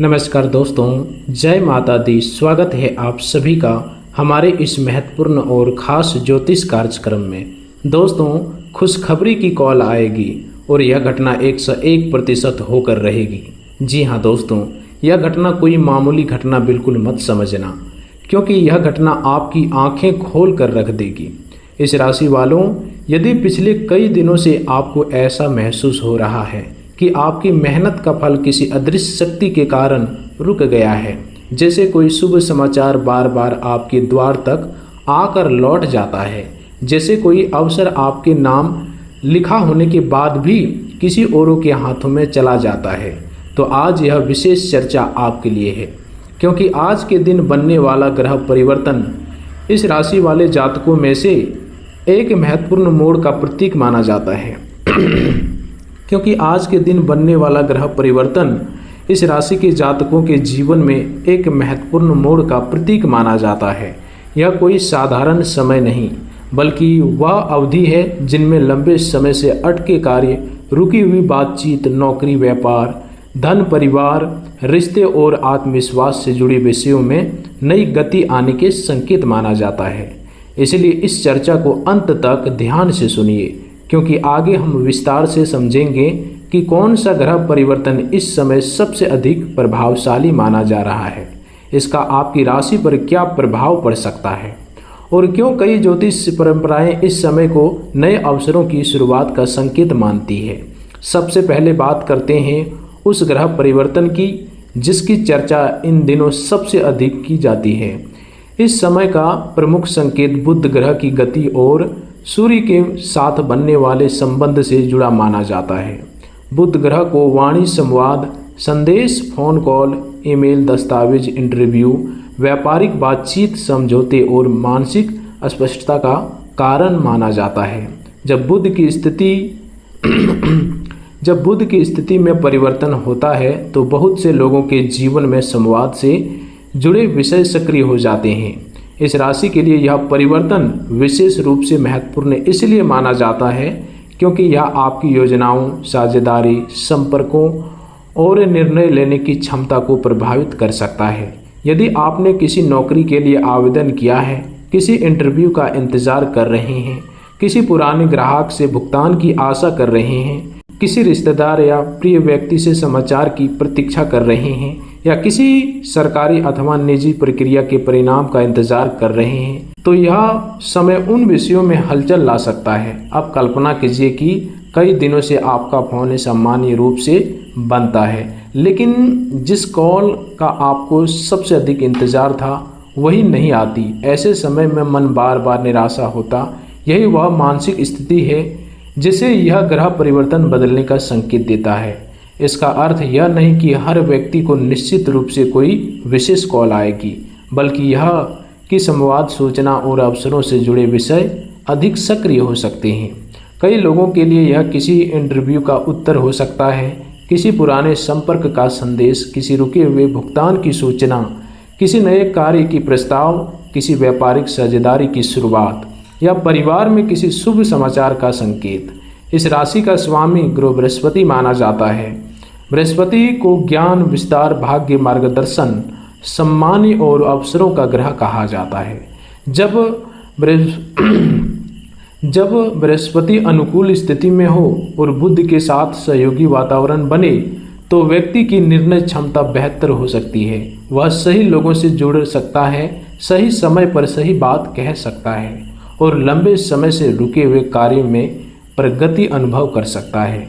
नमस्कार दोस्तों, जय माता दी। स्वागत है आप सभी का हमारे इस महत्वपूर्ण और ख़ास ज्योतिष कार्यक्रम में। दोस्तों, खुशखबरी की कॉल आएगी और यह घटना 101% होकर रहेगी। जी हाँ दोस्तों, यह घटना कोई मामूली घटना बिल्कुल मत समझना, क्योंकि यह घटना आपकी आंखें खोल कर रख देगी। इस राशि वालों, यदि पिछले कई दिनों से आपको ऐसा महसूस हो रहा है कि आपकी मेहनत का फल किसी अदृश्य शक्ति के कारण रुक गया है, जैसे कोई शुभ समाचार बार बार आपके द्वार तक आकर लौट जाता है, जैसे कोई अवसर आपके नाम लिखा होने के बाद भी किसी औरों के हाथों में चला जाता है, तो आज यह विशेष चर्चा आपके लिए है। क्योंकि आज के दिन बनने वाला ग्रह परिवर्तन इस राशि वाले जातकों में से एक महत्वपूर्ण मोड़ का प्रतीक माना जाता है। क्योंकि आज के दिन बनने वाला ग्रह परिवर्तन इस राशि के जातकों के जीवन में एक महत्वपूर्ण मोड़ का प्रतीक माना जाता है। यह कोई साधारण समय नहीं, बल्कि वह अवधि है जिनमें लंबे समय से अटके कार्य, रुकी हुई बातचीत, नौकरी, व्यापार, धन, परिवार, रिश्ते और आत्मविश्वास से जुड़े विषयों में नई गति आने के संकेत माना जाता है। इसलिए इस चर्चा को अंत तक ध्यान से सुनिए, क्योंकि आगे हम विस्तार से समझेंगे कि कौन सा ग्रह परिवर्तन इस समय सबसे अधिक प्रभावशाली माना जा रहा है, इसका आपकी राशि पर क्या प्रभाव पड़ सकता है और क्यों कई ज्योतिष परंपराएं इस समय को नए अवसरों की शुरुआत का संकेत मानती है। सबसे पहले बात करते हैं उस ग्रह परिवर्तन की जिसकी चर्चा इन दिनों सबसे अधिक की जाती है। इस समय का प्रमुख संकेत बुध ग्रह की गति और सूर्य के साथ बनने वाले संबंध से जुड़ा माना जाता है। बुध ग्रह को वाणी, संवाद, संदेश, फोन कॉल, ईमेल, दस्तावेज, इंटरव्यू, व्यापारिक बातचीत, समझौते और मानसिक अस्पष्टता का कारण माना जाता है। जब बुध की स्थिति में परिवर्तन होता है तो बहुत से लोगों के जीवन में संवाद से जुड़े विषय सक्रिय हो जाते हैं। इस राशि के लिए यह परिवर्तन विशेष रूप से महत्वपूर्ण इसलिए माना जाता है क्योंकि यह आपकी योजनाओं, साझेदारी, संपर्कों और निर्णय लेने की क्षमता को प्रभावित कर सकता है। यदि आपने किसी नौकरी के लिए आवेदन किया है, किसी इंटरव्यू का इंतजार कर रहे हैं, किसी पुराने ग्राहक से भुगतान की आशा कर रहे हैं, किसी रिश्तेदार या प्रिय व्यक्ति से समाचार की प्रतीक्षा कर रहे हैं या किसी सरकारी अथवा निजी प्रक्रिया के परिणाम का इंतजार कर रहे हैं, तो यह समय उन विषयों में हलचल ला सकता है। अब कल्पना कीजिए कि कई दिनों से आपका फोन सामान्य रूप से बनता है, लेकिन जिस कॉल का आपको सबसे अधिक इंतजार था वही नहीं आती। ऐसे समय में मन बार बार निराशा होता। यही वह मानसिक स्थिति है जिसे यह ग्रह परिवर्तन बदलने का संकेत देता है। इसका अर्थ यह नहीं कि हर व्यक्ति को निश्चित रूप से कोई विशेष कॉल आएगी, बल्कि यह कि संवाद, सूचना और अवसरों से जुड़े विषय अधिक सक्रिय हो सकते हैं। कई लोगों के लिए यह किसी इंटरव्यू का उत्तर हो सकता है, किसी पुराने संपर्क का संदेश, किसी रुके हुए भुगतान की सूचना, किसी नए कार्य की प्रस्ताव, किसी व्यापारिक साझेदारी की शुरुआत या परिवार में किसी शुभ समाचार का संकेत। इस राशि का स्वामी ग्रह बृहस्पति माना जाता है। बृहस्पति को ज्ञान, विस्तार, भाग्य, मार्गदर्शन, सम्मान और अवसरों का ग्रह कहा जाता है। जब बृहस्पति अनुकूल स्थिति में हो और बुध के साथ सहयोगी वातावरण बने तो व्यक्ति की निर्णय क्षमता बेहतर हो सकती है। वह सही लोगों से जुड़ सकता है, सही समय पर सही बात कह सकता है और लंबे समय से रुके हुए कार्य में प्रगति अनुभव कर सकता है।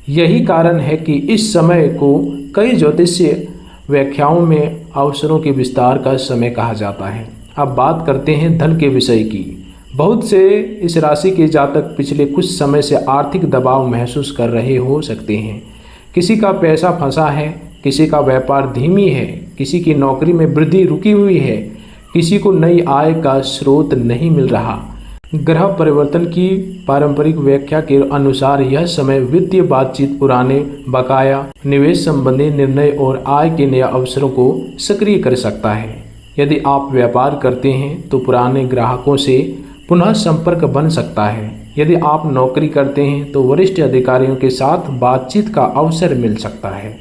यही कारण है कि इस समय को कई ज्योतिषीय व्याख्याओं में अवसरों के विस्तार का समय कहा जाता है। अब बात करते हैं धन के विषय की। बहुत से इस राशि के जातक पिछले कुछ समय से आर्थिक दबाव महसूस कर रहे हो सकते हैं। किसी का पैसा फंसा है, किसी का व्यापार धीमी है, किसी की नौकरी में वृद्धि रुकी हुई है, किसी को नई आय का स्रोत नहीं मिल रहा। ग्रह परिवर्तन की पारंपरिक व्याख्या के अनुसार यह समय वित्तीय बातचीत, पुराने बकाया, निवेश संबंधी निर्णय और आय के नए अवसरों को सक्रिय कर सकता है। यदि आप व्यापार करते हैं तो पुराने ग्राहकों से पुनः संपर्क बन सकता है। यदि आप नौकरी करते हैं तो वरिष्ठ अधिकारियों के साथ बातचीत का अवसर मिल सकता है।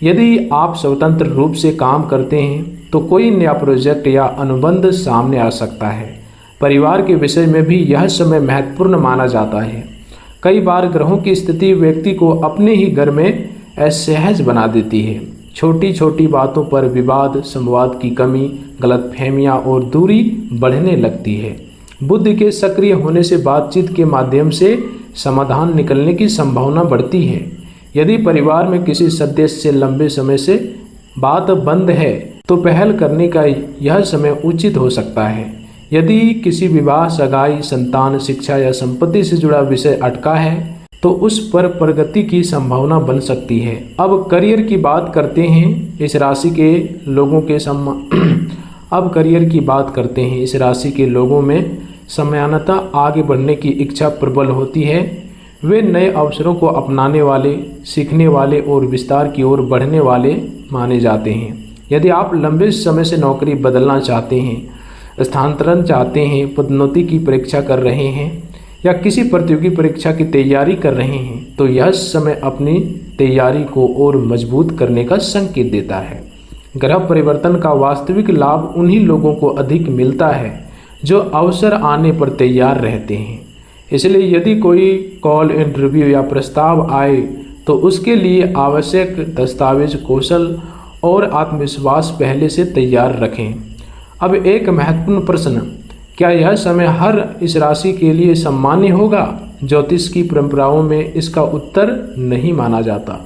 यदि आप स्वतंत्र रूप से काम करते हैं तो कोई नया प्रोजेक्ट या अनुबंध सामने आ सकता है। परिवार के विषय में भी यह समय महत्वपूर्ण माना जाता है। कई बार ग्रहों की स्थिति व्यक्ति को अपने ही घर में असहज बना देती है। छोटी छोटी बातों पर विवाद, संवाद की कमी, गलतफहमियां और दूरी बढ़ने लगती है। बुद्धि के सक्रिय होने से बातचीत के माध्यम से समाधान निकलने की संभावना बढ़ती है। यदि परिवार में किसी सदस्य से लंबे समय से बात बंद है तो पहल करने का यह समय उचित हो सकता है। यदि किसी विवाह, सगाई, संतान, शिक्षा या संपत्ति से जुड़ा विषय अटका है तो उस पर प्रगति की संभावना बन सकती है। अब करियर की बात करते हैं। इस राशि के लोगों में समयानुता आगे बढ़ने की इच्छा प्रबल होती है। वे नए अवसरों को अपनाने वाले, सीखने वाले और विस्तार की ओर बढ़ने वाले माने जाते हैं। यदि आप लंबे समय से नौकरी बदलना चाहते हैं, स्थानांतरण चाहते हैं, पदोन्नति की परीक्षा कर रहे हैं या किसी प्रतियोगी परीक्षा की तैयारी कर रहे हैं तो यह समय अपनी तैयारी को और मजबूत करने का संकेत देता है। ग्रह परिवर्तन का वास्तविक लाभ उन्हीं लोगों को अधिक मिलता है जो अवसर आने पर तैयार रहते हैं। इसलिए यदि कोई कॉल, इंटरव्यू या प्रस्ताव आए तो उसके लिए आवश्यक दस्तावेज, कौशल और आत्मविश्वास पहले से तैयार रखें। अब एक महत्वपूर्ण प्रश्न, क्या यह समय हर इस राशि के लिए सामान्य होगा? ज्योतिष की परंपराओं में इसका उत्तर नहीं माना जाता।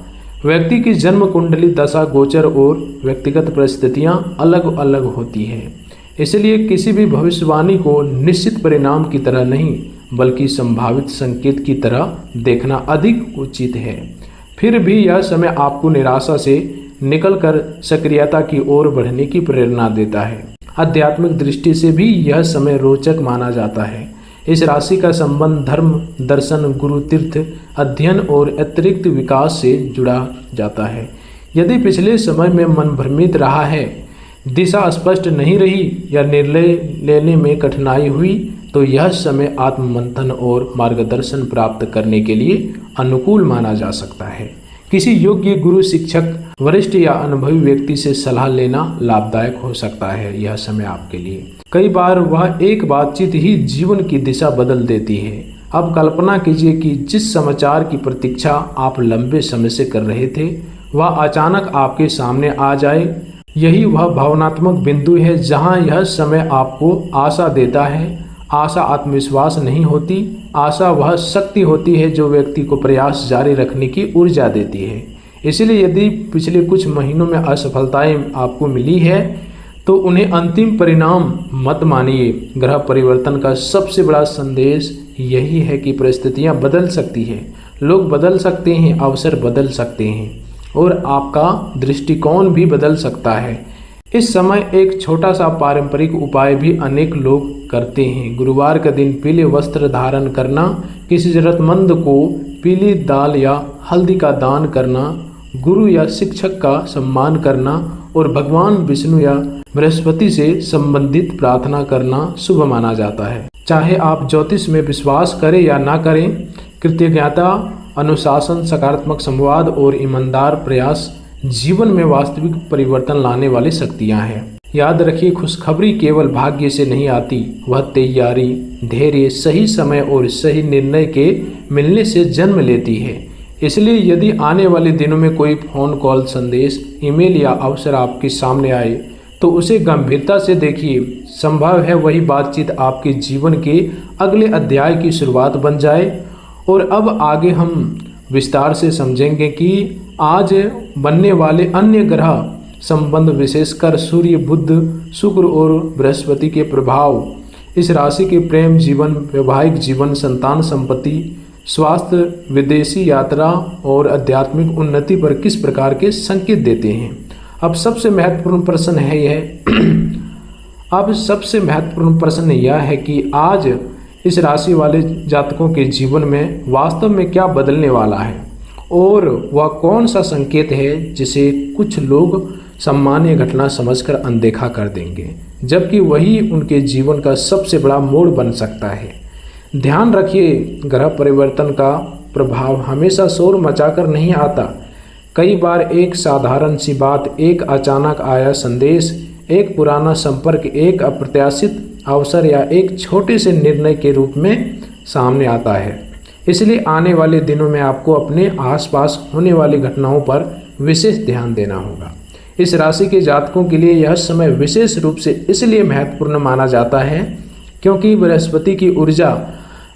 व्यक्ति की जन्म कुंडली, दशा, गोचर और व्यक्तिगत परिस्थितियां अलग अलग होती हैं। इसलिए किसी भी भविष्यवाणी को निश्चित परिणाम की तरह नहीं बल्कि संभावित संकेत की तरह देखना अधिक उचित है। फिर भी यह समय आपको निराशा से निकलकर सक्रियता की ओर बढ़ने की प्रेरणा देता है। आध्यात्मिक दृष्टि से भी यह समय रोचक माना जाता है। इस राशि का संबंध धर्म, दर्शन, गुरु, तीर्थ, अध्ययन और अतिरिक्त विकास से जुड़ा जाता है। यदि पिछले समय में मन भ्रमित रहा है, दिशा स्पष्ट नहीं रही या निर्णय लेने में कठिनाई हुई तो यह समय आत्ममंथन और मार्गदर्शन प्राप्त करने के लिए अनुकूल माना जा सकता है। किसी योग्य गुरु, शिक्षक, वरिष्ठ या अनुभवी व्यक्ति से सलाह लेना लाभदायक हो सकता है। यह समय आपके लिए कई बार वह एक बातचीत ही जीवन की दिशा बदल देती है। अब कल्पना कीजिए कि जिस समाचार की प्रतीक्षा आप लंबे समय से कर रहे थे वह अचानक आपके सामने आ जाए। यही वह भावनात्मक बिंदु है जहां यह समय आपको आशा देता है। आशा आत्मविश्वास नहीं होती, आशा वह शक्ति होती है जो व्यक्ति को प्रयास जारी रखने की ऊर्जा देती है। इसलिए यदि पिछले कुछ महीनों में असफलताएं आपको मिली है तो उन्हें अंतिम परिणाम मत मानिए। ग्रह परिवर्तन का सबसे बड़ा संदेश यही है कि परिस्थितियां बदल सकती हैं, लोग बदल सकते हैं, अवसर बदल सकते हैं और आपका दृष्टिकोण भी बदल सकता है। इस समय एक छोटा सा पारंपरिक उपाय भी अनेक लोग करते हैं। गुरुवार का दिन पीले वस्त्र धारण करना, किसी जरूरतमंद को पीली दाल या हल्दी का दान करना, गुरु या शिक्षक का सम्मान करना और भगवान विष्णु या बृहस्पति से संबंधित प्रार्थना करना शुभ माना जाता है। चाहे आप ज्योतिष में विश्वास करें या ना करें, कृतज्ञता, अनुशासन, सकारात्मक संवाद और ईमानदार प्रयास जीवन में वास्तविक परिवर्तन लाने वाली शक्तियां हैं। याद रखिए, खुशखबरी केवल भाग्य से नहीं आती, वह तैयारी, धैर्य, सही समय और सही निर्णय के मिलने से जन्म लेती है। इसलिए यदि आने वाले दिनों में कोई फोन कॉल, संदेश, ईमेल या अवसर आपके सामने आए तो उसे गंभीरता से देखिए। संभव है वही बातचीत आपके जीवन के अगले अध्याय की शुरुआत बन जाए। और अब आगे हम विस्तार से समझेंगे कि आज बनने वाले अन्य ग्रह संबंध, विशेषकर सूर्य, बुध, शुक्र और बृहस्पति के प्रभाव इस राशि के प्रेम जीवन, वैवाहिक जीवन, संतान, संपत्ति, स्वास्थ्य, विदेशी यात्रा और आध्यात्मिक उन्नति पर किस प्रकार के संकेत देते हैं। अब सबसे महत्वपूर्ण प्रश्न यह है कि आज इस राशि वाले जातकों के जीवन में वास्तव में क्या बदलने वाला है और वह कौन सा संकेत है जिसे कुछ लोग सामान्य घटना समझकर अनदेखा कर देंगे, जबकि वही उनके जीवन का सबसे बड़ा मोड़ बन सकता है। ध्यान रखिए, ग्रह परिवर्तन का प्रभाव हमेशा शोर मचाकर नहीं आता। कई बार एक साधारण सी बात, एक अचानक आया संदेश, एक पुराना संपर्क, एक अप्रत्याशित अवसर या एक छोटे से निर्णय के रूप में सामने आता है। इसलिए आने वाले दिनों में आपको अपने आसपास होने वाली घटनाओं पर विशेष ध्यान देना होगा। इस राशि के जातकों के लिए यह समय विशेष रूप से इसलिए महत्वपूर्ण माना जाता है क्योंकि बृहस्पति की ऊर्जा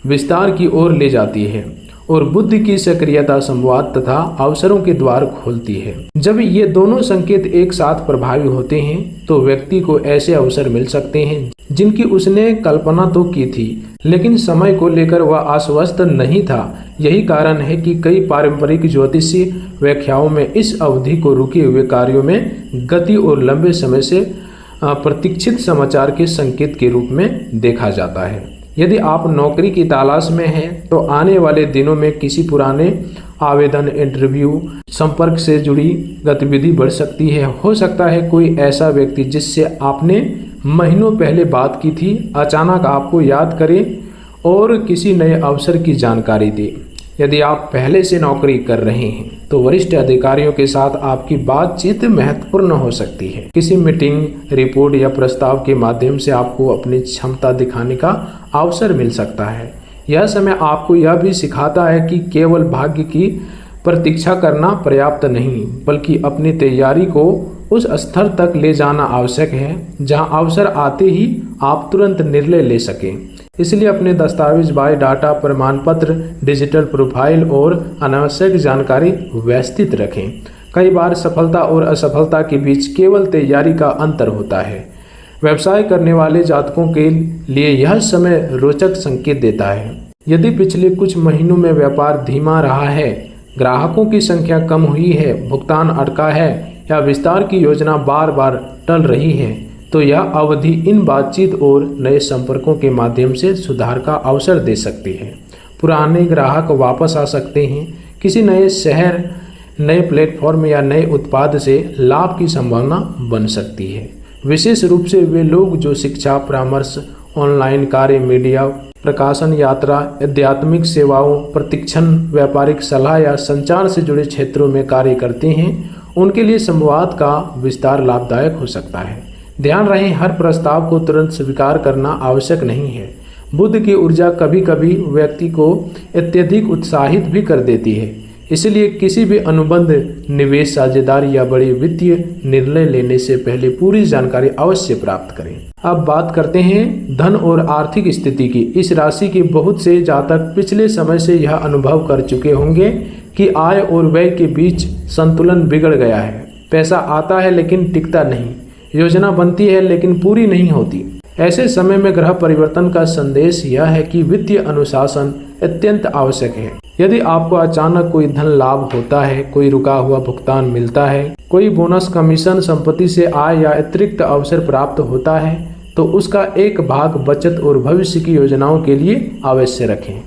विस्तार की ओर ले जाती है और बुद्धि की सक्रियता संवाद तथा अवसरों के द्वार खोलती है। जब ये दोनों संकेत एक साथ प्रभावी होते हैं तो व्यक्ति को ऐसे अवसर मिल सकते हैं जिनकी उसने कल्पना तो की थी, लेकिन समय को लेकर वह आश्वस्त नहीं था। यही कारण है कि कई पारंपरिक ज्योतिषीय व्याख्याओं में इस अवधि को रुके हुए कार्यों में गति और लंबे समय से प्रतीक्षित समाचार के संकेत के रूप में देखा जाता है। यदि आप नौकरी की तलाश में हैं तो आने वाले दिनों में किसी पुराने आवेदन, इंटरव्यू, संपर्क से जुड़ी गतिविधि बढ़ सकती है। हो सकता है कोई ऐसा व्यक्ति जिससे आपने महीनों पहले बात की थी अचानक आपको याद करे और किसी नए अवसर की जानकारी दे। यदि आप पहले से नौकरी कर रहे हैं तो वरिष्ठ अधिकारियों के साथ आपकी बातचीत महत्वपूर्ण हो सकती है। किसी मीटिंग, रिपोर्ट या प्रस्ताव के माध्यम से आपको अपनी क्षमता दिखाने का अवसर मिल सकता है। यह समय आपको यह भी सिखाता है कि केवल भाग्य की प्रतीक्षा करना पर्याप्त नहीं, बल्कि अपनी तैयारी को उस स्तर तक ले जाना आवश्यक है जहां अवसर आते ही आप तुरंत निर्णय ले सकें। इसलिए अपने दस्तावेज, बायोडाटा, प्रमाण पत्र, डिजिटल प्रोफाइल और अनावश्यक जानकारी व्यवस्थित रखें। कई बार सफलता और असफलता के बीच केवल तैयारी का अंतर होता है। व्यवसाय करने वाले जातकों के लिए यह समय रोचक संकेत देता है। यदि पिछले कुछ महीनों में व्यापार धीमा रहा है, ग्राहकों की संख्या कम हुई है, भुगतान अटका है या विस्तार की योजना बार बार टल रही है, तो यह अवधि इन बातचीत और नए संपर्कों के माध्यम से सुधार का अवसर दे सकती है। पुराने ग्राहक वापस आ सकते हैं। किसी नए शहर, नए प्लेटफॉर्म या नए उत्पाद से लाभ की संभावना बन सकती है। विशेष रूप से वे लोग जो शिक्षा, परामर्श, ऑनलाइन कार्य, मीडिया, प्रकाशन, यात्रा, आध्यात्मिक सेवाओं, प्रशिक्षण, व्यापारिक सलाह या संचार से जुड़े क्षेत्रों में कार्य करते हैं, उनके लिए संवाद का विस्तार लाभदायक हो सकता है। ध्यान रहे, हर प्रस्ताव को तुरंत स्वीकार करना आवश्यक नहीं है। बुध की ऊर्जा कभी कभी व्यक्ति को अत्यधिक उत्साहित भी कर देती है। इसलिए किसी भी अनुबंध, निवेश, साझेदारी या बड़े वित्तीय निर्णय लेने से पहले पूरी जानकारी अवश्य प्राप्त करें। अब बात करते हैं धन और आर्थिक स्थिति की। इस राशि के बहुत से जातक पिछले समय से यह अनुभव कर चुके होंगे कि आय और व्यय के बीच संतुलन बिगड़ गया है। पैसा आता है लेकिन टिकता नहीं, योजना बनती है लेकिन पूरी नहीं होती। ऐसे समय में ग्रह परिवर्तन का संदेश यह है कि वित्तीय अनुशासन अत्यंत आवश्यक है। यदि आपको अचानक कोई धन लाभ होता है, कोई रुका हुआ भुगतान मिलता है, कोई बोनस, कमीशन, संपत्ति से आय या अतिरिक्त अवसर प्राप्त होता है, तो उसका एक भाग बचत और भविष्य की योजनाओं के लिए अवश्य रखें।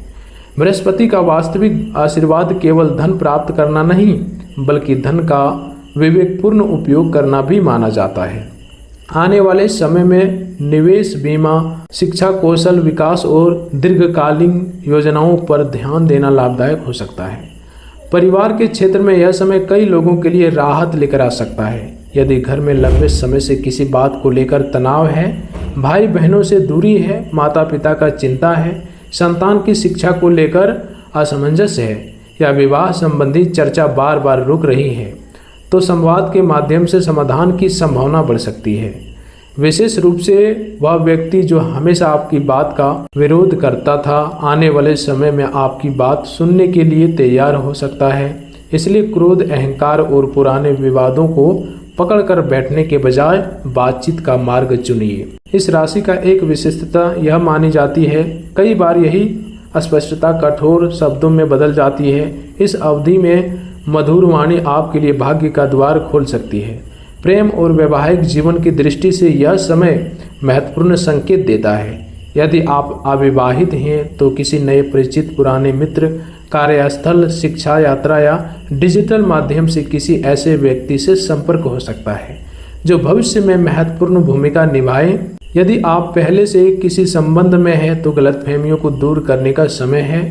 बृहस्पति का वास्तविक आशीर्वाद केवल धन प्राप्त करना नहीं, बल्कि धन का विवेकपूर्ण उपयोग करना भी माना जाता है। आने वाले समय में निवेश, बीमा, शिक्षा, कौशल विकास और दीर्घकालीन योजनाओं पर ध्यान देना लाभदायक हो सकता है। परिवार के क्षेत्र में यह समय कई लोगों के लिए राहत लेकर आ सकता है। यदि घर में लंबे समय से किसी बात को लेकर तनाव है, भाई बहनों से दूरी है, माता पिता का चिंता है, संतान की शिक्षा को लेकर असमंजस है या विवाह संबंधी चर्चा बार बार रुक रही है, तो संवाद के माध्यम से समाधान की संभावना बढ़ सकती है। विशेष रूप से वह व्यक्ति जो हमेशा आपकी बात का विरोध करता था, आने वाले समय में आपकी बात सुनने के लिए तैयार हो सकता है। इसलिए क्रोध, अहंकार और पुराने विवादों को पकड़कर बैठने के बजाय बातचीत का मार्ग चुनिए। इस राशि का एक विशिष्टता यह मानी जाती है, कई बार यही अस्पष्टता कठोर शब्दों में बदल जाती है। इस अवधि में मधुर वाणी आपके लिए भाग्य का द्वार खोल सकती है। प्रेम और वैवाहिक जीवन की दृष्टि से यह समय महत्वपूर्ण संकेत देता है। यदि आप अविवाहित हैं तो किसी नए परिचित, पुराने मित्र, कार्यस्थल, शिक्षा, यात्रा या डिजिटल माध्यम से किसी ऐसे व्यक्ति से संपर्क हो सकता है जो भविष्य में महत्वपूर्ण भूमिका निभाए। यदि आप पहले से किसी संबंध में हैं तो गलतफहमियों को दूर करने का समय है।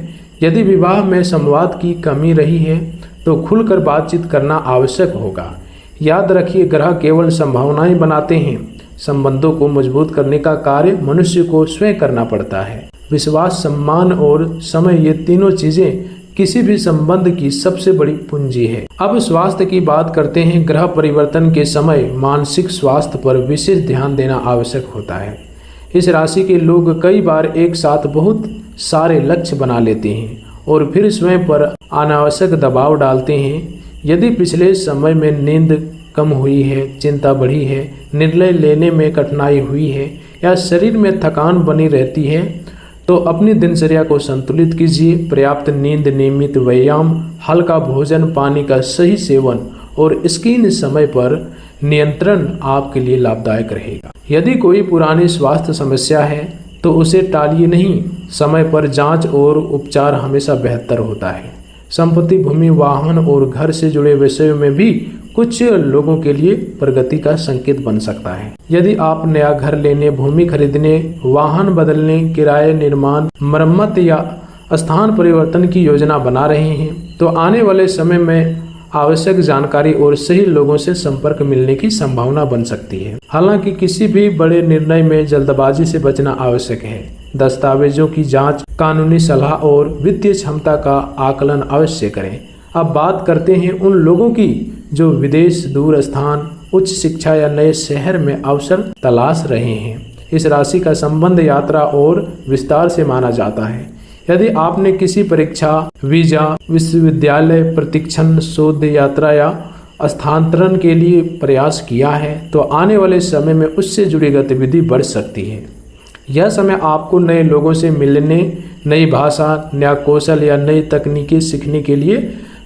यदि विवाह में संवाद की कमी रही है तो खुलकर बातचीत करना आवश्यक होगा। याद रखिए, ग्रह केवल संभावनाएं बनाते हैं। संबंधों को मजबूत करने का कार्य मनुष्य को स्वयं करना पड़ता है। विश्वास, सम्मान और समय, ये तीनों चीजें किसी भी संबंध की सबसे बड़ी पूंजी है। अब स्वास्थ्य की बात करते हैं। ग्रह परिवर्तन के समय मानसिक स्वास्थ्य पर विशेष ध्यान देना आवश्यक होता है। इस राशि के लोग कई बार एक साथ बहुत सारे लक्ष्य बना लेते हैं और फिर स्वयं पर अनावश्यक दबाव डालते हैं। यदि पिछले समय में नींद कम हुई है, चिंता बढ़ी है, निर्णय लेने में कठिनाई हुई है या शरीर में थकान बनी रहती है, तो अपनी दिनचर्या को संतुलित कीजिए। पर्याप्त नींद, नियमित व्यायाम, हल्का भोजन, पानी का सही सेवन और स्क्रीन समय पर नियंत्रण आपके लिए लाभदायक रहेगा। यदि कोई पुरानी स्वास्थ्य समस्या है तो उसे टालिए नहीं। समय पर जांच और उपचार हमेशा बेहतर होता है। संपत्ति, भूमि, वाहन और घर से जुड़े विषयों में भी कुछ लोगों के लिए प्रगति का संकेत बन सकता है। यदि आप नया घर लेने, भूमि खरीदने, वाहन बदलने, किराए, निर्माण, मरम्मत या स्थान परिवर्तन की योजना बना रहे हैं तो आने वाले समय में आवश्यक जानकारी और सही लोगों से संपर्क मिलने की संभावना बन सकती है। हालांकि किसी भी बड़े निर्णय में जल्दबाजी से बचना आवश्यक है। दस्तावेजों की जांच, कानूनी सलाह और वित्तीय क्षमता का आकलन अवश्य करें। अब बात करते हैं उन लोगों की जो विदेश, दूर स्थान, उच्च शिक्षा या नए शहर में अवसर तलाश रहे हैं। इस राशि का संबंध यात्रा और विस्तार से माना जाता है। यदि आपने किसी परीक्षा, वीजा, विश्वविद्यालय प्रशिक्षण, शोध यात्रा या स्थानांतरण के लिए प्रयास किया है तो आने वाले समय में उससे जुड़ी गतिविधि बढ़ सकती है। यह समय आपको नए लोगों से मिलने, नई भाषा, नया कौशल या नई तकनीकें सीखने के लिए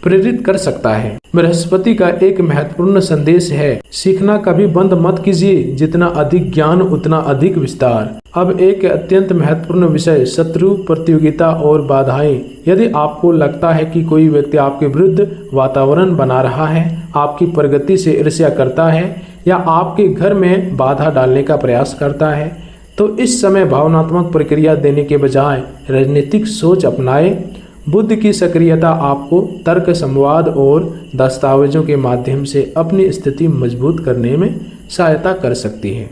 प्रेरित कर सकता है। बृहस्पति का एक महत्वपूर्ण संदेश है, सीखना कभी बंद मत कीजिए। जितना अधिक ज्ञान उतना अधिक विस्तार। अब एक अत्यंत महत्वपूर्ण विषय, शत्रु, प्रतियोगिता और बाधाएं। यदि आपको लगता है कि कोई व्यक्ति आपके विरुद्ध वातावरण बना रहा है, आपकी प्रगति से ईर्ष्या करता है या आपके घर में बाधा डालने का प्रयास करता है, तो इस समय भावनात्मक प्रक्रिया देने के बजाय राजनीतिक सोच अपनाएं। बुद्ध की सक्रियता आपको तर्क, संवाद और दस्तावेजों के माध्यम से अपनी स्थिति मजबूत करने में सहायता कर सकती है।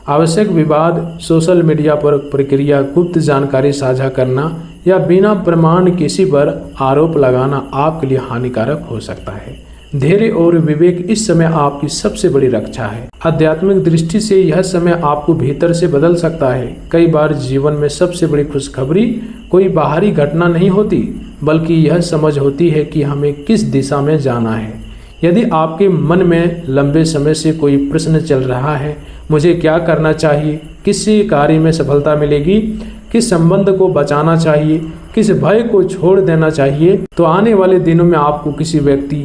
आवश्यक विवाद, सोशल मीडिया पर प्रक्रिया, गुप्त जानकारी साझा करना या बिना प्रमाण किसी पर आरोप लगाना आपके लिए हानिकारक हो सकता है। धैर्य और विवेक इस समय आपकी सबसे बड़ी रक्षा है। आध्यात्मिक दृष्टि से यह समय आपको भीतर से बदल सकता है। कई बार जीवन में सबसे बड़ी खुशखबरी कोई बाहरी घटना नहीं होती, बल्कि यह समझ होती है कि हमें किस दिशा में जाना है। यदि आपके मन में लंबे समय से कोई प्रश्न चल रहा है, मुझे क्या करना चाहिए, किस कार्य में सफलता मिलेगी, किस संबंध को बचाना चाहिए, किस भय को छोड़ देना चाहिए, तो आने वाले दिनों में आपको किसी व्यक्ति,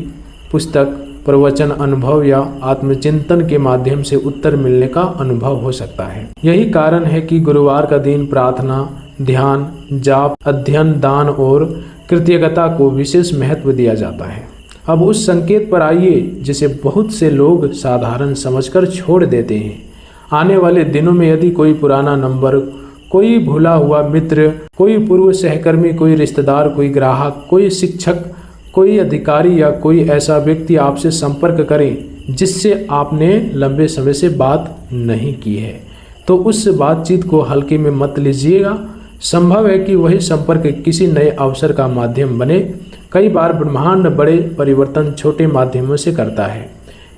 पुस्तक, प्रवचन, अनुभव या आत्मचिंतन के माध्यम से उत्तर मिलने का अनुभव हो सकता है। यही कारण है कि गुरुवार का दिन प्रार्थना, ध्यान, जाप, अध्ययन, दान और कृतज्ञता को विशेष महत्व दिया जाता है। अब उस संकेत पर आइए जिसे बहुत से लोग साधारण समझकर छोड़ देते हैं। आने वाले दिनों में यदि कोई पुराना नंबर, कोई भूला हुआ मित्र, कोई पूर्व सहकर्मी, कोई रिश्तेदार, कोई ग्राहक, कोई शिक्षक, कोई अधिकारी या कोई ऐसा व्यक्ति आपसे संपर्क करें जिससे आपने लंबे समय से बात नहीं की है, तो उस बातचीत को हल्के में मत लीजिएगा। संभव है कि वही संपर्क किसी नए अवसर का माध्यम बने। कई बार ब्रह्मांड बड़े परिवर्तन छोटे माध्यमों से करता है,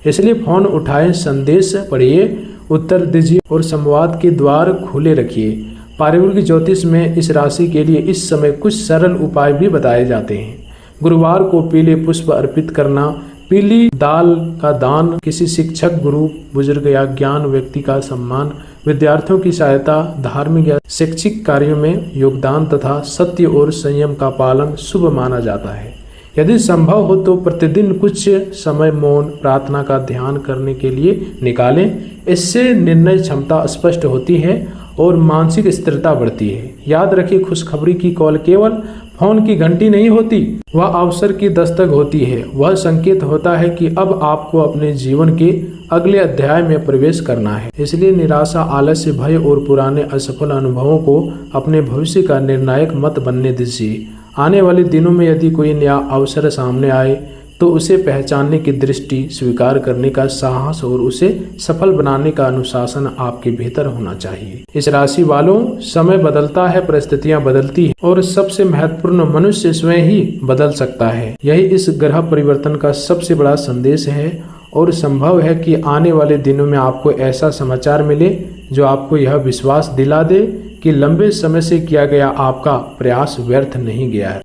इसलिए फोन उठाएं, संदेश पढ़िए, उत्तर दीजिए और संवाद के द्वार खुले रखिए। पारिवारिक ज्योतिष में इस राशि के लिए इस समय कुछ सरल उपाय भी बताए जाते हैं। गुरुवार को पीले पुष्प अर्पित करना, पीली दाल का दान, किसी शिक्षक, गुरु, बुजुर्ग या ज्ञान व्यक्ति का सम्मान, विद्यार्थियों की सहायता, धार्मिक या शैक्षिक कार्यों में योगदान तथा सत्य और संयम का पालन शुभ माना जाता है। यदि संभव हो तो प्रतिदिन कुछ समय मौन प्रार्थना का ध्यान करने के लिए निकालें। इससे निर्णय क्षमता स्पष्ट होती है और मानसिक स्थिरता बढ़ती है। याद रखिए, खुशखबरी की कॉल केवल फोन की घंटी नहीं होती, वह अवसर की दस्तक होती है। वह संकेत होता है कि अब आपको अपने जीवन के अगले अध्याय में प्रवेश करना है। इसलिए निराशा, आलस्य, भय और पुराने असफल अनुभवों को अपने भविष्य का निर्णायक मत बनने दीजिए। आने वाले दिनों में यदि कोई नया अवसर सामने आए तो उसे पहचानने की दृष्टि, स्वीकार करने का साहस और उसे सफल बनाने का अनुशासन आपके भीतर होना चाहिए। इस राशि वालों, समय बदलता है, परिस्थितियां बदलती हैं और सबसे महत्वपूर्ण मनुष्य स्वयं ही बदल सकता है। यही इस ग्रह परिवर्तन का सबसे बड़ा संदेश है और संभव है कि आने वाले दिनों में आपको ऐसा समाचार मिले जो आपको यह विश्वास दिला दे कि लंबे समय से किया गया आपका प्रयास व्यर्थ नहीं गया है।